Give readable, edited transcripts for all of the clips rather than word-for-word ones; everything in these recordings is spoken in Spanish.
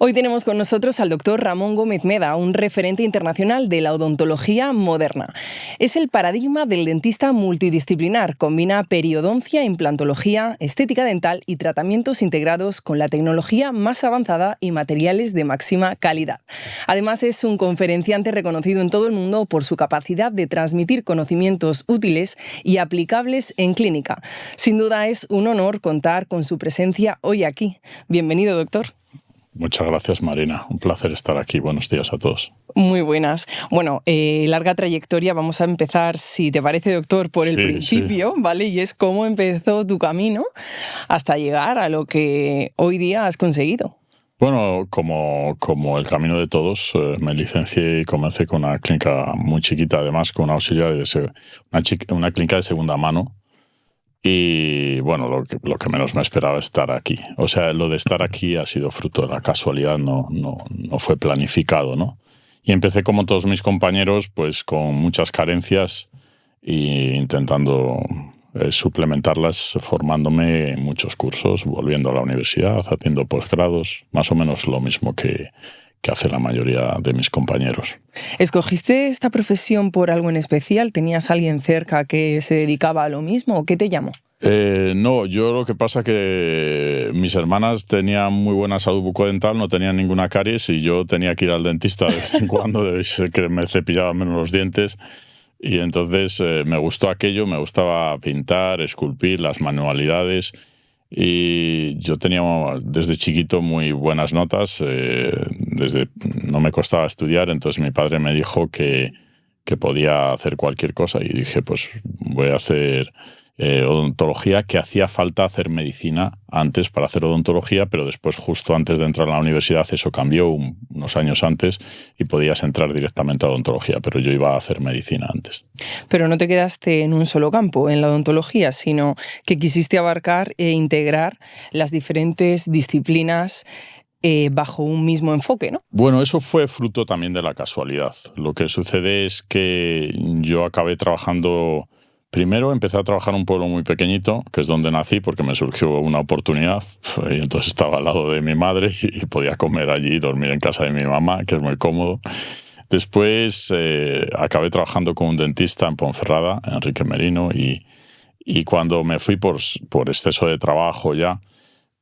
Hoy tenemos con nosotros al doctor Ramón Gómez Meda, un referente internacional de la odontología moderna. Es el paradigma del dentista multidisciplinar. Combina periodoncia, implantología, estética dental y tratamientos integrados con la tecnología más avanzada y materiales de máxima calidad. Además, es un conferenciante reconocido en todo el mundo por su capacidad de transmitir conocimientos útiles y aplicables en clínica. Sin duda, es un honor contar con su presencia hoy aquí. Bienvenido, doctor. Muchas gracias, Marina. Un placer estar aquí. Buenos días a todos. Muy buenas. Bueno, larga trayectoria. Vamos a empezar, si te parece, doctor, por el principio, sí. ¿Vale? Y es cómo empezó tu camino hasta llegar a lo que hoy día has conseguido. Bueno, como el camino de todos, me licencié y comencé con una clínica muy chiquita, además con una auxiliar de una clínica de segunda mano. Y bueno, lo que menos me esperaba es estar aquí. O sea, lo de estar aquí ha sido fruto de la casualidad, no fue planificado, ¿no? Y empecé como todos mis compañeros, pues con muchas carencias e intentando suplementarlas, formándome en muchos cursos, volviendo a la universidad, haciendo posgrados, más o menos lo mismo que hace la mayoría de mis compañeros. ¿Escogiste esta profesión por algo en especial? ¿Tenías alguien cerca que se dedicaba a lo mismo o qué te llamó? No, yo lo que pasa que mis hermanas tenían muy buena salud bucodental, no tenían ninguna caries y yo tenía que ir al dentista de vez en cuando, que me cepillaba menos los dientes. Y entonces me gustó aquello, me gustaba pintar, esculpir, las manualidades. Y yo tenía desde chiquito muy buenas notas, no me costaba estudiar, entonces mi padre me dijo que podía hacer cualquier cosa y dije, pues voy a hacer odontología, que hacía falta hacer medicina antes para hacer odontología, pero después, justo antes de entrar a la universidad, eso cambió unos años antes y podías entrar directamente a odontología, pero yo iba a hacer medicina antes. Pero no te quedaste en un solo campo, en la odontología, sino que quisiste abarcar e integrar las diferentes disciplinas bajo un mismo enfoque, ¿no? Bueno, eso fue fruto también de la casualidad. Lo que sucede es que yo acabé trabajando. Primero empecé a trabajar en un pueblo muy pequeñito, que es donde nací, porque me surgió una oportunidad y entonces estaba al lado de mi madre y podía comer allí y dormir en casa de mi mamá, que es muy cómodo. Después acabé trabajando con un dentista en Ponferrada, Enrique Merino, y cuando me fui por exceso de trabajo ya,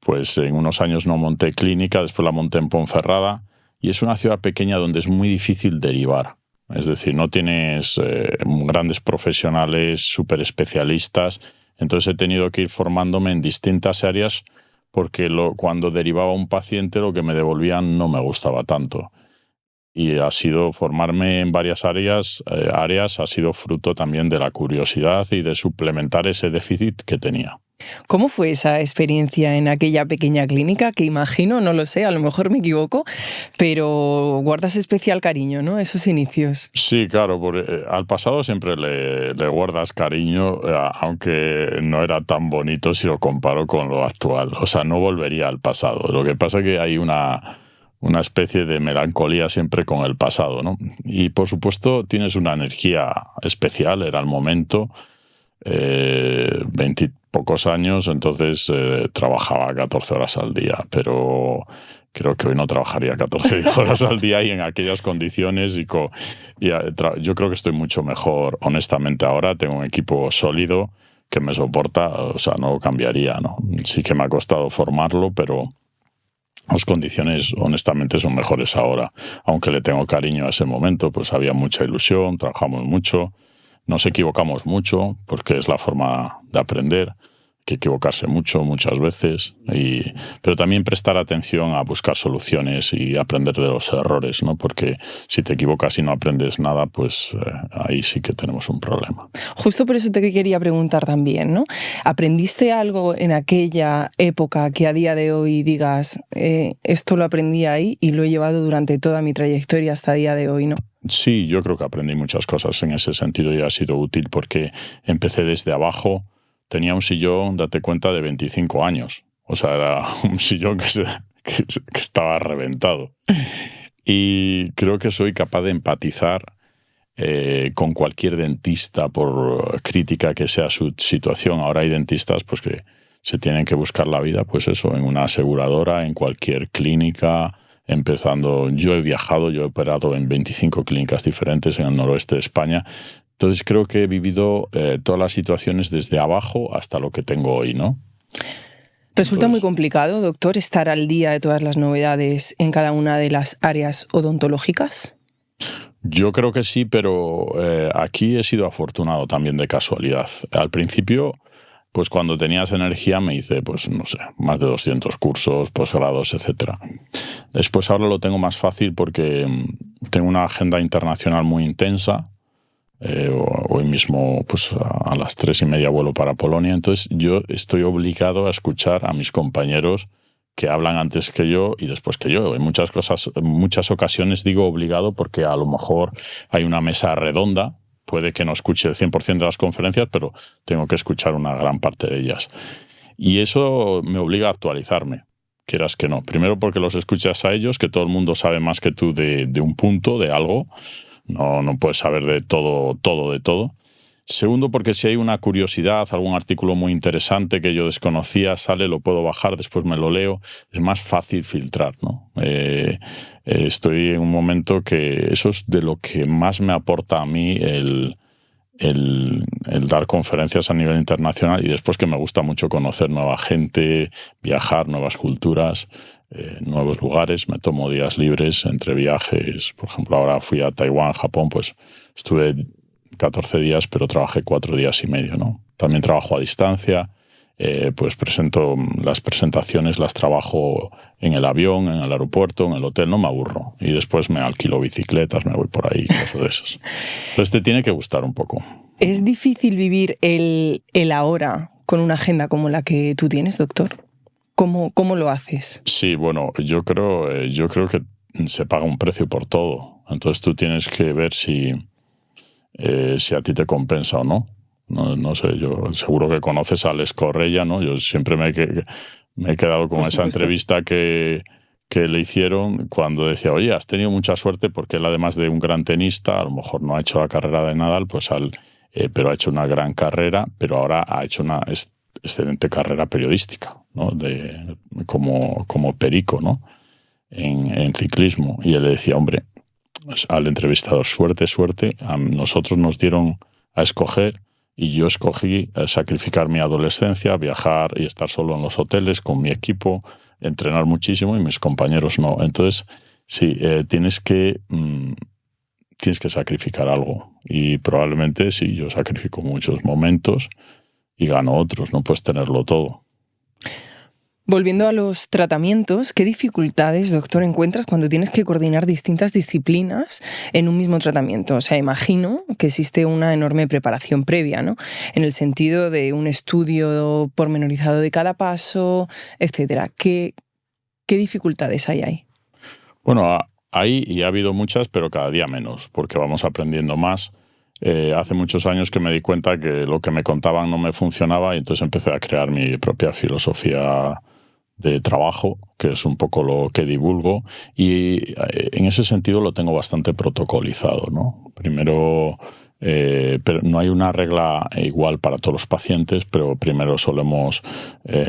pues en unos años no monté clínica, después la monté en Ponferrada, y es una ciudad pequeña donde es muy difícil derivar. Es decir, no tienes grandes profesionales súper especialistas, entonces he tenido que ir formándome en distintas áreas porque cuando derivaba un paciente lo que me devolvían no me gustaba tanto. Y ha sido formarme en varias áreas ha sido fruto también de la curiosidad y de suplementar ese déficit que tenía. ¿Cómo fue esa experiencia en aquella pequeña clínica? Que imagino, no lo sé, a lo mejor me equivoco, pero guardas especial cariño, ¿no? Esos inicios. Sí, claro, al pasado siempre le guardas cariño, aunque no era tan bonito si lo comparo con lo actual. O sea, no volvería al pasado. Lo que pasa es que hay una especie de melancolía siempre con el pasado, ¿no? Y por supuesto tienes una energía especial, era el momento, 20 y pocos años, entonces trabajaba 14 horas al día, pero creo que hoy no trabajaría 14 horas al día y en aquellas condiciones. Yo creo que estoy mucho mejor, honestamente, ahora. Tengo un equipo sólido que me soporta, o sea, no lo cambiaría, ¿no? Sí que me ha costado formarlo, pero las condiciones, honestamente, son mejores ahora. Aunque le tengo cariño a ese momento, pues había mucha ilusión, trabajamos mucho, nos equivocamos mucho, porque es la forma de aprender. Hay que equivocarse muchas veces, pero también prestar atención a buscar soluciones y aprender de los errores, ¿no? Porque si te equivocas y no aprendes nada, pues ahí sí que tenemos un problema. Justo por eso te quería preguntar también, ¿no? ¿Aprendiste algo en aquella época que a día de hoy digas, esto lo aprendí ahí y lo he llevado durante toda mi trayectoria hasta el día de hoy, ¿no? Sí, yo creo que aprendí muchas cosas en ese sentido y ha sido útil porque empecé desde abajo. Tenía un sillón, date cuenta, de 25 años. O sea, era un sillón que estaba reventado. Y creo que soy capaz de empatizar con cualquier dentista, por crítica que sea su situación. Ahora hay dentistas pues que se tienen que buscar la vida, pues eso, en una aseguradora, en cualquier clínica, empezando. Yo he operado en 25 clínicas diferentes en el noroeste de España. Entonces creo que he vivido todas las situaciones desde abajo hasta lo que tengo hoy, ¿no? ¿Resulta muy complicado, doctor, estar al día de todas las novedades en cada una de las áreas odontológicas? Yo creo que sí, pero aquí he sido afortunado también de casualidad. Al principio, pues cuando tenías energía me hice, pues no sé, más de 200 cursos, posgrados, etcétera. Después ahora lo tengo más fácil porque tengo una agenda internacional muy intensa. Hoy mismo pues a las 3:30 vuelo para Polonia, entonces yo estoy obligado a escuchar a mis compañeros que hablan antes que yo y después que yo. En muchas ocasiones digo obligado porque a lo mejor hay una mesa redonda, puede que no escuche el 100% de las conferencias, pero tengo que escuchar una gran parte de ellas. Y eso me obliga a actualizarme, quieras que no. Primero porque los escuchas a ellos, que todo el mundo sabe más que tú de un punto, de algo. No puedes saber de todo. Segundo, porque si hay una curiosidad, algún artículo muy interesante que yo desconocía, sale, lo puedo bajar, después me lo leo. Es más fácil filtrar, ¿no? Estoy en un momento que eso es de lo que más me aporta a mí el dar conferencias a nivel internacional, y después que me gusta mucho conocer nueva gente, viajar, nuevas culturas, nuevos lugares. Me tomo días libres entre viajes. Por ejemplo, ahora fui a Taiwán, Japón, pues estuve 14 días, pero trabajé 4 días y medio, ¿no? También trabajo a distancia. Pues las presentaciones las trabajo en el avión, en el aeropuerto, en el hotel, no me aburro. Y después me alquilo bicicletas, me voy por ahí, cosas de esas. Entonces te tiene que gustar un poco. ¿Es difícil vivir el ahora con una agenda como la que tú tienes, doctor? ¿Cómo lo haces? Sí, bueno, yo creo que se paga un precio por todo. Entonces tú tienes que ver si a ti te compensa o no. No sé, yo seguro que conoces a Alex Correia, ¿no? Yo siempre me he quedado con esa entrevista que le hicieron cuando decía, oye, has tenido mucha suerte porque él, además de un gran tenista, a lo mejor no ha hecho la carrera de Nadal, pues pero ha hecho una gran carrera, pero ahora ha hecho una excelente carrera periodística, ¿no? Como perico, ¿no? En ciclismo. Y él le decía, hombre, al entrevistador, suerte, a nosotros nos dieron a escoger y yo escogí sacrificar mi adolescencia, viajar y estar solo en los hoteles con mi equipo, entrenar muchísimo, y mis compañeros no. Entonces, sí, tienes que sacrificar algo, y probablemente sí, yo sacrifico muchos momentos y gano otros, no puedes tenerlo todo. Volviendo a los tratamientos, ¿qué dificultades, doctor, encuentras cuando tienes que coordinar distintas disciplinas en un mismo tratamiento? O sea, imagino que existe una enorme preparación previa, ¿no? En el sentido de un estudio pormenorizado de cada paso, etcétera. ¿Qué dificultades hay ahí? Bueno, hay y ha habido muchas, pero cada día menos, porque vamos aprendiendo más. Hace muchos años que me di cuenta que lo que me contaban no me funcionaba, y entonces empecé a crear mi propia filosofía de trabajo, que es un poco lo que divulgo, y en ese sentido lo tengo bastante protocolizado, ¿no? Primero, pero no hay una regla igual para todos los pacientes, pero primero solemos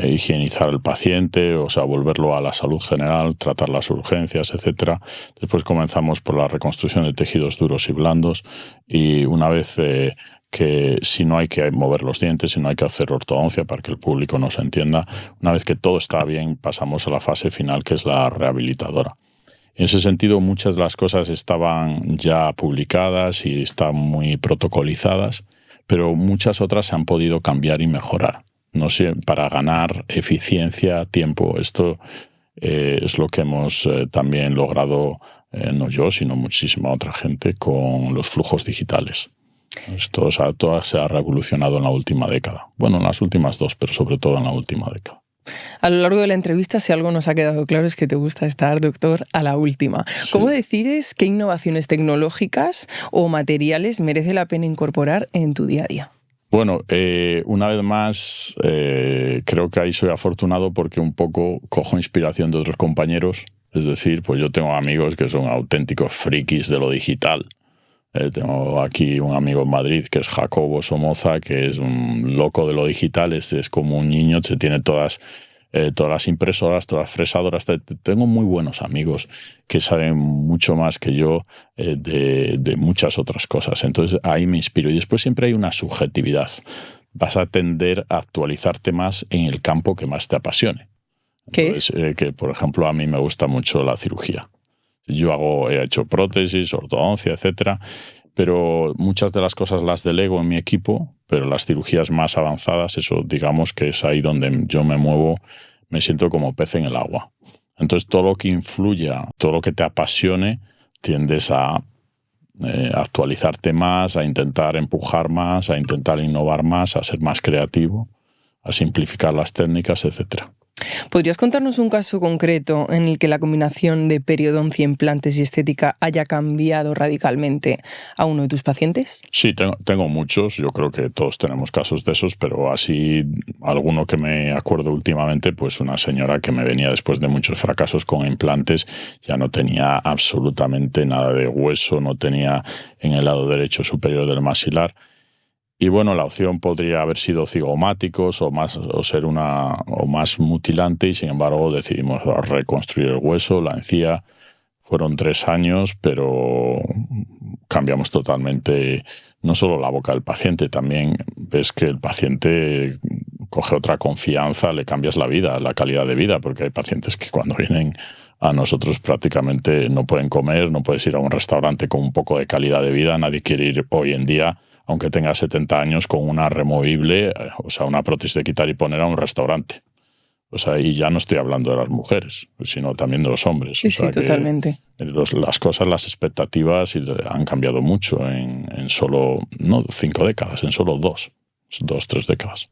higienizar al paciente, o sea, volverlo a la salud general, tratar las urgencias, etcétera. Después comenzamos por la reconstrucción de tejidos duros y blandos, y una vez que si no hay que mover los dientes, si no hay que hacer ortodoncia, para que el público nos entienda, una vez que todo está bien, pasamos a la fase final, que es la rehabilitadora. En ese sentido, muchas de las cosas estaban ya publicadas y están muy protocolizadas, pero muchas otras se han podido cambiar y mejorar. No sé, para ganar eficiencia, tiempo. Esto es lo que hemos también logrado, no yo, sino muchísima otra gente, con los flujos digitales. Esto, todo se ha revolucionado en la última década. Bueno, en las últimas 2, pero sobre todo en la última década. A lo largo de la entrevista, si algo nos ha quedado claro, es que te gusta estar, doctor, a la última. Sí. ¿Cómo decides qué innovaciones tecnológicas o materiales merece la pena incorporar en tu día a día? Bueno, una vez más, creo que ahí soy afortunado porque un poco cojo inspiración de otros compañeros. Es decir, pues yo tengo amigos que son auténticos frikis de lo digital. Tengo aquí un amigo en Madrid que es Jacobo Somoza, que es un loco de lo digital, es como un niño, se tiene todas todas las impresoras, todas las fresadoras. Tengo muy buenos amigos que saben mucho más que yo de muchas otras cosas. Entonces ahí me inspiro. Y después siempre hay una subjetividad. Vas a tender a actualizarte más en el campo que más te apasione. ¿Qué es? Que, por ejemplo, a mí me gusta mucho la cirugía. He hecho prótesis, ortodoncia, etcétera, pero muchas de las cosas las delego en mi equipo, pero las cirugías más avanzadas, eso digamos que es ahí donde yo me muevo, me siento como pez en el agua. Entonces todo lo que influya, todo lo que te apasione, tiendes a actualizarte más, a intentar empujar más, a intentar innovar más, a ser más creativo, a simplificar las técnicas, etcétera. ¿Podrías contarnos un caso concreto en el que la combinación de periodoncia, implantes y estética haya cambiado radicalmente a uno de tus pacientes? Sí, tengo muchos. Yo creo que todos tenemos casos de esos, pero así alguno que me acuerdo últimamente, pues una señora que me venía después de muchos fracasos con implantes, ya no tenía absolutamente nada de hueso, no tenía en el lado derecho superior del maxilar. Y bueno, la opción podría haber sido cigomáticos o más mutilante, y sin embargo decidimos reconstruir el hueso, la encía. Fueron 3 años, pero cambiamos totalmente no solo la boca del paciente, también ves que el paciente coge otra confianza, le cambias la vida, la calidad de vida, porque hay pacientes que cuando vienen a nosotros prácticamente no pueden comer, no puedes ir a un restaurante con un poco de calidad de vida, nadie quiere ir hoy en día, aunque tenga 70 años, con una removible, o sea, una prótesis de quitar y poner a un restaurante. O sea, y ya no estoy hablando de las mujeres, sino también de los hombres. Sí, sí, totalmente. Las cosas, las expectativas han cambiado mucho en solo, no 5 décadas, en solo 3 décadas.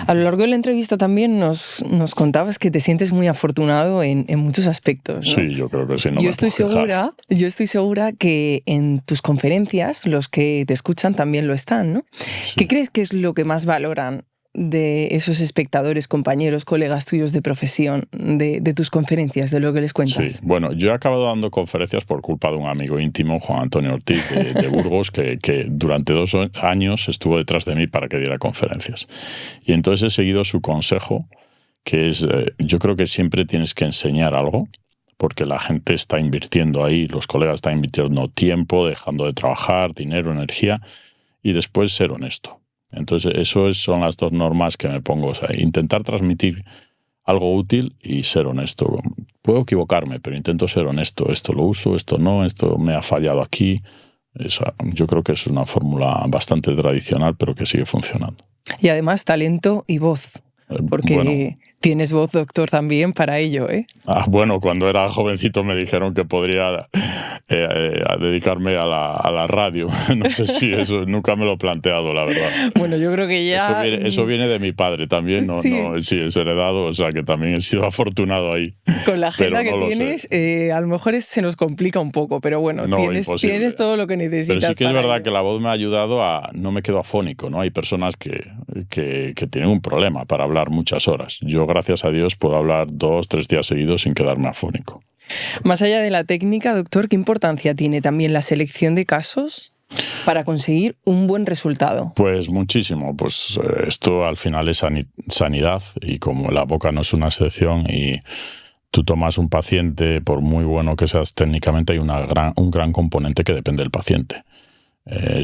A lo largo de la entrevista también nos contabas que te sientes muy afortunado en muchos aspectos, ¿no? Sí, yo creo que sí. Yo estoy segura que en tus conferencias los que te escuchan también lo están, ¿no? Sí. ¿Qué crees que es lo que más valoran de esos espectadores, compañeros, colegas tuyos de profesión, de tus conferencias, de lo que les cuentas? Sí, bueno, yo he acabado dando conferencias por culpa de un amigo íntimo, Juan Antonio Ortiz, de Burgos, que durante 2 años estuvo detrás de mí para que diera conferencias. Y entonces he seguido su consejo, que es, yo creo que siempre tienes que enseñar algo, porque la gente está invirtiendo ahí, los colegas están invirtiendo tiempo, dejando de trabajar, dinero, energía, y después ser honesto. Entonces, eso son las 2 normas que me pongo. O sea, intentar transmitir algo útil y ser honesto. Puedo equivocarme, pero intento ser honesto. Esto lo uso, esto no, esto me ha fallado aquí. Yo creo que es una fórmula bastante tradicional, pero que sigue funcionando. Y además, talento y voz. Porque tienes voz, doctor, también para ello, ¿eh? Bueno, cuando era jovencito me dijeron que podría dedicarme a la radio. No sé si eso, nunca me lo he planteado, la verdad. Bueno, yo creo que ya... Eso viene de mi padre también, sí, es heredado, o sea que también he sido afortunado ahí. Con la agenda que tienes, a lo mejor se nos complica un poco, pero bueno, tienes todo lo que necesitas. Pero sí que es verdad que la voz me ha ayudado no me quedo afónico, ¿no? Hay personas que tienen un problema para hablar muchas horas. Yo, gracias a Dios, puedo hablar 2-3 días seguidos sin quedarme afónico. Más allá de la técnica, doctor, ¿qué importancia tiene también la selección de casos para conseguir un buen resultado? Pues muchísimo. Pues esto al final es sanidad, y como la boca no es una excepción y tú tomas un paciente, por muy bueno que seas técnicamente, hay un gran componente que depende del paciente.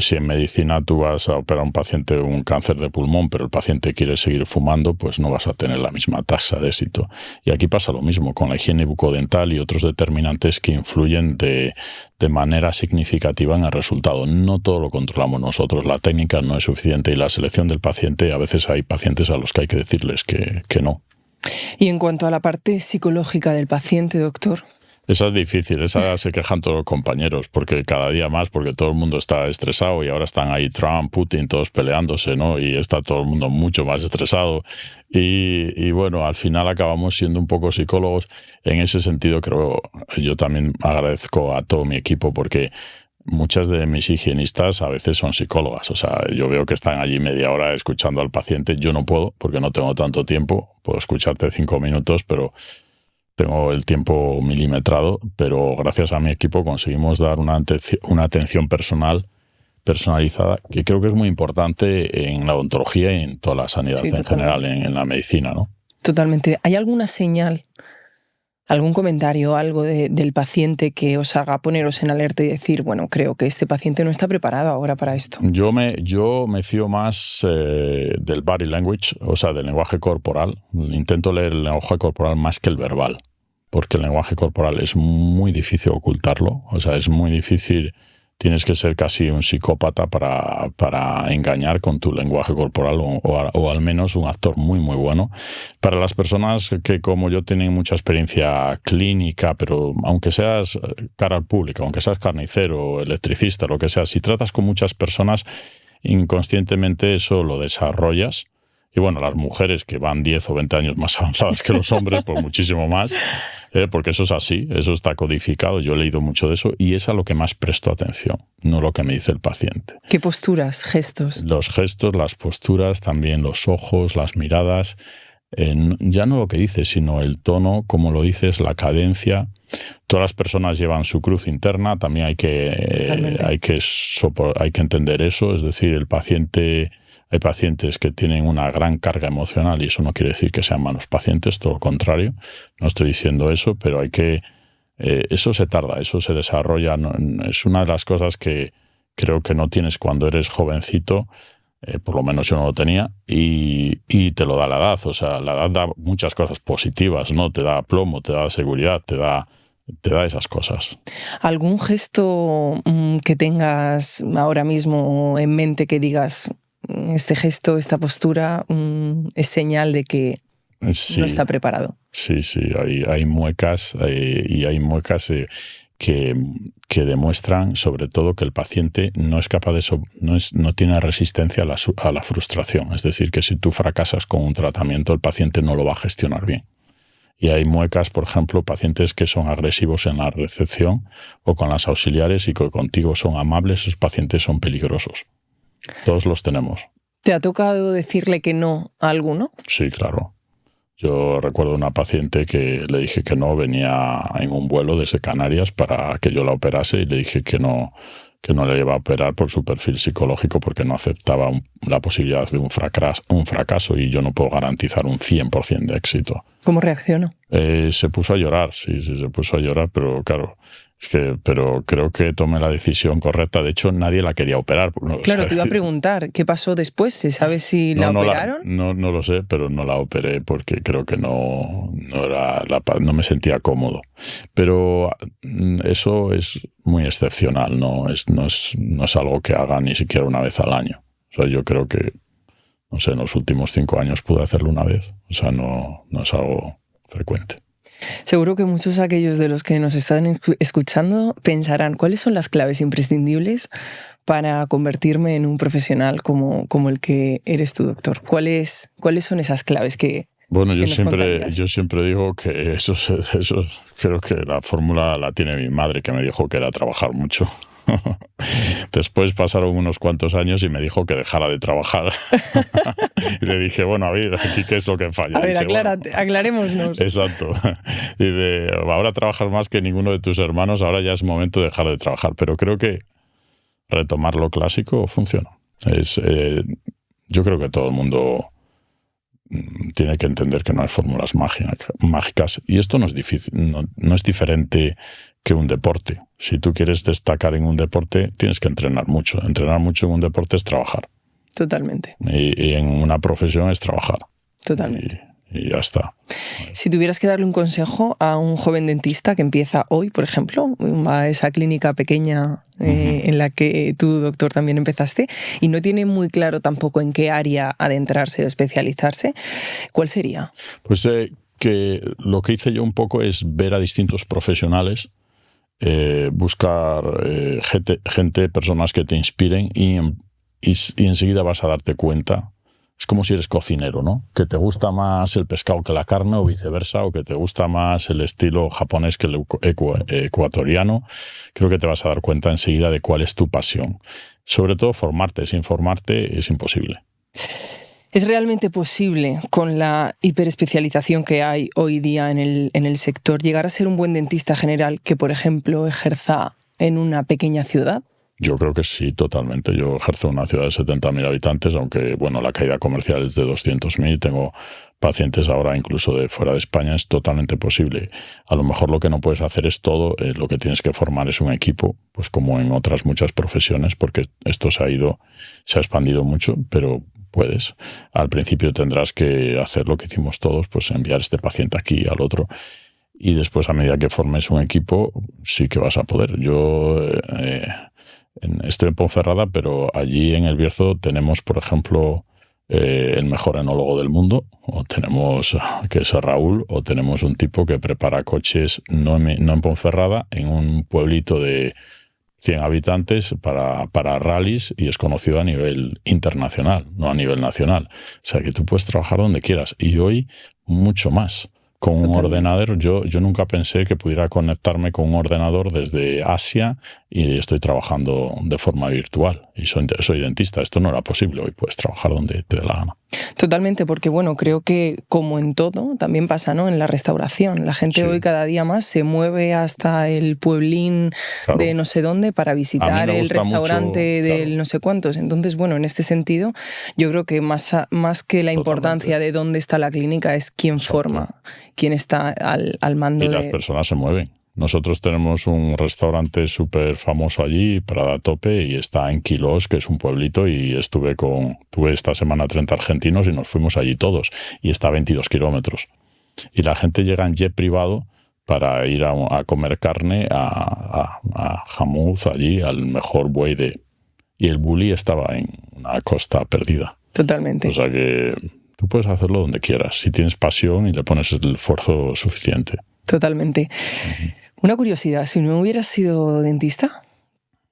Si en medicina tú vas a operar a un paciente un cáncer de pulmón, pero el paciente quiere seguir fumando, pues no vas a tener la misma tasa de éxito. Y aquí pasa lo mismo con la higiene bucodental y otros determinantes que influyen de manera significativa en el resultado. No todo lo controlamos nosotros, la técnica no es suficiente, y la selección del paciente, a veces hay pacientes a los que hay que decirles que no. Y en cuanto a la parte psicológica del paciente, doctor... Esa es difícil, esa se quejan todos los compañeros, porque cada día más, porque todo el mundo está estresado y ahora están ahí Trump, Putin, todos peleándose, ¿no? Y está todo el mundo mucho más estresado. Y bueno, al final acabamos siendo un poco psicólogos. En ese sentido, creo, yo también agradezco a todo mi equipo, porque muchas de mis higienistas a veces son psicólogas. O sea, yo veo que están allí media hora escuchando al paciente. Yo no puedo, porque no tengo tanto tiempo. Puedo escucharte 5 minutos, pero... tengo el tiempo milimetrado, pero gracias a mi equipo conseguimos dar una atención personalizada, que creo que es muy importante en la odontología y en toda la sanidad en general, en la medicina, ¿no? Totalmente. ¿Hay alguna señal, algún comentario, algo del paciente que os haga poneros en alerta y decir, bueno, creo que este paciente no está preparado ahora para esto? Yo me fío más del body language, o sea, del lenguaje corporal. Intento leer el lenguaje corporal más que el verbal, porque el lenguaje corporal es muy difícil ocultarlo. O sea, es muy difícil. Tienes que ser casi un psicópata para engañar con tu lenguaje corporal o al menos un actor muy, muy bueno. Para las personas que como yo tienen mucha experiencia clínica, pero aunque seas cara al público, aunque seas carnicero, electricista, lo que sea, si tratas con muchas personas, inconscientemente eso lo desarrollas. Y bueno, las mujeres que van 10 o 20 años más avanzadas que los hombres, pues muchísimo más, porque eso es así, eso está codificado, yo he leído mucho de eso y es a lo que más presto atención, no lo que me dice el paciente. ¿Qué posturas, gestos? Los gestos, las posturas, también los ojos, las miradas, ya no lo que dices, sino el tono, como lo dices, la cadencia. Todas las personas llevan su cruz interna, también hay que entender eso, es decir, el paciente... Hay pacientes que tienen una gran carga emocional y eso no quiere decir que sean malos pacientes, todo lo contrario. No estoy diciendo eso, pero eso se tarda, eso se desarrolla. Es una de las cosas que creo que no tienes cuando eres jovencito, por lo menos yo no lo tenía, y te lo da la edad. O sea, la edad da muchas cosas positivas, ¿no? Te da plomo, te da seguridad, te da esas cosas. ¿Algún gesto que tengas ahora mismo en mente que digas... Este gesto, esta postura es señal de que no está preparado? Sí, hay muecas y hay muecas que demuestran sobre todo que el paciente no es capaz de no tiene resistencia a la frustración. Es decir, que si tú fracasas con un tratamiento, el paciente no lo va a gestionar bien. Y hay muecas, por ejemplo, pacientes que son agresivos en la recepción o con las auxiliares y que contigo son amables, esos pacientes son peligrosos. Todos los tenemos. ¿Te ha tocado decirle que no a alguno? Sí, claro. Yo recuerdo una paciente que le dije que no, venía en un vuelo desde Canarias para que yo la operase y le dije que no le iba a operar por su perfil psicológico porque no aceptaba la posibilidad de un fracaso y yo no puedo garantizar un 100% de éxito. ¿Cómo reaccionó? Se puso a llorar, sí, se puso a llorar, pero claro... pero creo que tomé la decisión correcta. De hecho, nadie la quería operar. Claro, te iba a preguntar, ¿qué pasó después? ¿Se sabe si la operaron? No lo sé, pero no la operé porque creo que no me sentía cómodo. Pero eso es muy excepcional, no es algo que haga ni siquiera una vez al año. O sea, yo creo que, no sé, en los últimos 5 años pude hacerlo una vez. O sea, no es algo frecuente. Seguro que muchos aquellos de los que nos están escuchando pensarán, ¿cuáles son las claves imprescindibles para convertirme en un profesional como el que eres tú, doctor? ¿Cuáles son esas claves que... Bueno, yo siempre digo que eso creo que la fórmula la tiene mi madre, que me dijo que era trabajar mucho. Después pasaron unos cuantos años y me dijo que dejara de trabajar. Y le dije, bueno, a ver, aquí qué es lo que falla. A ver, aclarémonos. Exacto. Y ahora trabajas más que ninguno de tus hermanos, ahora ya es momento de dejar de trabajar. Pero creo que retomar lo clásico funciona. Yo creo que todo el mundo tiene que entender que no hay fórmulas mágicas. Y esto no es difícil, no es diferente que un deporte. Si tú quieres destacar en un deporte, tienes que entrenar mucho. Entrenar mucho en un deporte es trabajar. Totalmente. Y en una profesión es trabajar. Totalmente. Y ya está. Si tuvieras que darle un consejo a un joven dentista que empieza hoy, por ejemplo, a esa clínica pequeña en la que tú, doctor, también empezaste, y no tiene muy claro tampoco en qué área adentrarse o especializarse, ¿cuál sería? Pues que lo que hice yo un poco es ver a distintos profesionales, buscar personas que te inspiren y enseguida vas a darte cuenta. Es como si eres cocinero, ¿no? Que te gusta más el pescado que la carne o viceversa, o que te gusta más el estilo japonés que el ecuatoriano. Creo que te vas a dar cuenta enseguida de cuál es tu pasión. Sobre todo formarte. Sin formarte es imposible. ¿Es realmente posible, con la hiperespecialización que hay hoy día en el sector, llegar a ser un buen dentista general que, por ejemplo, ejerza en una pequeña ciudad? Yo creo que sí, totalmente. Yo ejerzo en una ciudad de 70.000 habitantes, aunque bueno, la caída comercial es de 200.000. Tengo pacientes ahora incluso de fuera de España. Es totalmente posible. A lo mejor lo que no puedes hacer es todo. Lo que tienes que formar es un equipo, pues como en otras muchas profesiones, porque esto se ha expandido mucho, pero puedes. Al principio tendrás que hacer lo que hicimos todos, pues enviar este paciente aquí, al otro. Y después, a medida que formes un equipo, sí que vas a poder. Yo estoy en Ponferrada, pero allí en El Bierzo tenemos, por ejemplo, el mejor enólogo del mundo, o tenemos, que es Raúl, o tenemos un tipo que prepara coches, no en Ponferrada, en un pueblito de 100 habitantes para rallies, y es conocido a nivel internacional, no a nivel nacional. O sea que tú puedes trabajar donde quieras, y hoy mucho más. Con un ordenador, yo nunca pensé que pudiera conectarme con un ordenador desde Asia y estoy trabajando de forma virtual. Y soy dentista, esto no era posible. Hoy puedes trabajar donde te dé la gana. Totalmente, porque bueno, creo que como en todo, también pasa, ¿no? En la restauración. La gente hoy cada día más se mueve hasta el pueblín de no sé dónde para visitar el restaurante del no sé cuántos. Entonces, bueno, en este sentido, yo creo que más que la importancia de dónde está la clínica es quién forma, quién está al mando. Y las personas se mueven. Nosotros tenemos un restaurante súper famoso allí, Prada Tope, y está en Quilós, que es un pueblito, y tuve esta semana 30 argentinos y nos fuimos allí todos, y está a 22 kilómetros. Y la gente llega en jet privado para ir a comer carne a Jamuz, allí, al mejor buey Y el bully estaba en una costa perdida. Totalmente. O sea que tú puedes hacerlo donde quieras, si tienes pasión y le pones el esfuerzo suficiente. Totalmente. Una curiosidad, si no hubieras sido dentista,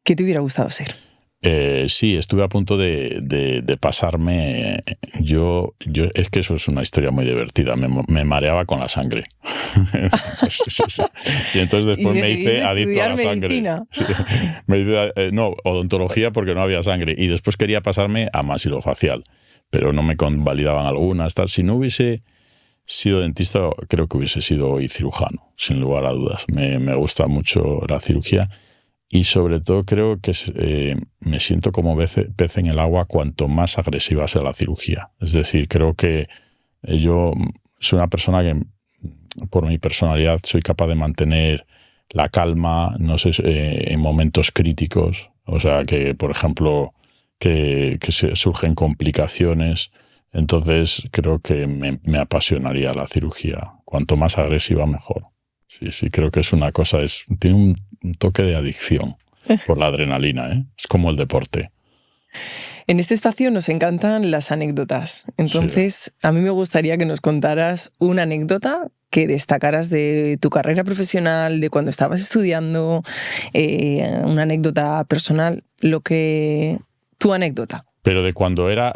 ¿qué te hubiera gustado ser? Sí, estuve a punto de pasarme. Es que eso es una historia muy divertida. Me mareaba con la sangre. Y entonces después me hice adicto a la sangre. Sí. Me hice, odontología porque no había sangre. Y después quería pasarme a masilofacial, pero no me convalidaban algunas. Tal. Si no hubiese sido dentista, creo que hubiese sido hoy cirujano, sin lugar a dudas. Me gusta mucho la cirugía. Y sobre todo creo que me siento como pez en el agua cuanto más agresiva sea la cirugía. Es decir, creo que yo soy una persona que, por mi personalidad, soy capaz de mantener la calma, no sé, en momentos críticos. O sea, que, por ejemplo, que surgen complicaciones. Entonces creo que me apasionaría la cirugía. Cuanto más agresiva, mejor. Sí, creo que es una cosa, tiene un toque de adicción por la adrenalina, ¿eh? Es como el deporte. En este espacio nos encantan las anécdotas. Entonces, a mí me gustaría que nos contaras una anécdota que destacaras de tu carrera profesional, de cuando estabas estudiando, una anécdota personal, tu anécdota. Pero de cuando era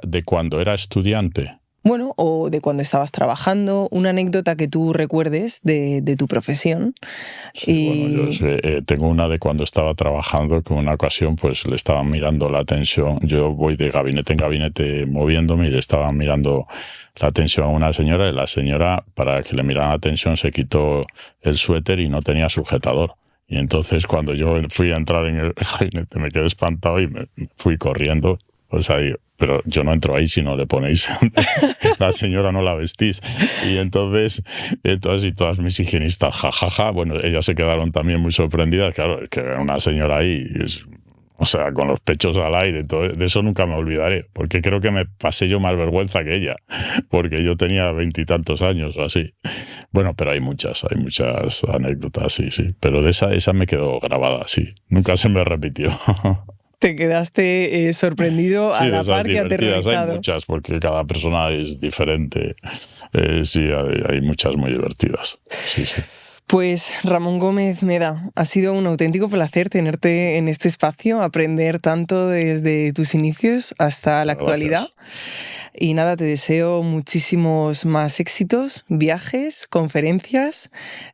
estudiante. Bueno, o de cuando estabas trabajando, una anécdota que tú recuerdes de tu profesión. Sí, bueno, yo tengo una de cuando estaba trabajando, que en una ocasión pues le estaban mirando la tensión. Yo voy de gabinete en gabinete moviéndome y le estaban mirando la tensión a una señora, y la señora, para que le miraran la tensión, se quitó el suéter y no tenía sujetador. Y entonces cuando yo fui a entrar en el gabinete me quedé espantado y me fui corriendo. O sea, pero yo no entro ahí si no le ponéis. La señora no la vestís. Y entonces y todas mis higienistas, jajaja, bueno, ellas se quedaron también muy sorprendidas. Claro, es que una señora ahí, o sea, con los pechos al aire, todo, de eso nunca me olvidaré, porque creo que me pasé yo más vergüenza que ella, porque yo tenía 20 y tantos años o así. Bueno, pero hay muchas anécdotas, sí. Pero de esa me quedó grabada, sí. Nunca se me repitió. Te quedaste sorprendido a la par que aterrorizado. Hay muchas, porque cada persona es diferente. Sí, hay muchas muy divertidas. Sí. Pues Ramón Gómez Meda, ha sido un auténtico placer tenerte en este espacio, aprender tanto desde tus inicios hasta la actualidad. Y nada, te deseo muchísimos más éxitos, viajes, conferencias,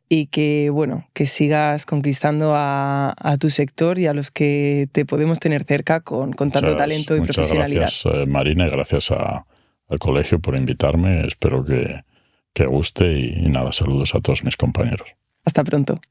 y que sigas conquistando a tu sector y a los que te podemos tener cerca con tanto talento y profesionalidad. Gracias, Marina, y gracias al colegio por invitarme. Espero que guste y nada, saludos a todos mis compañeros. Hasta pronto.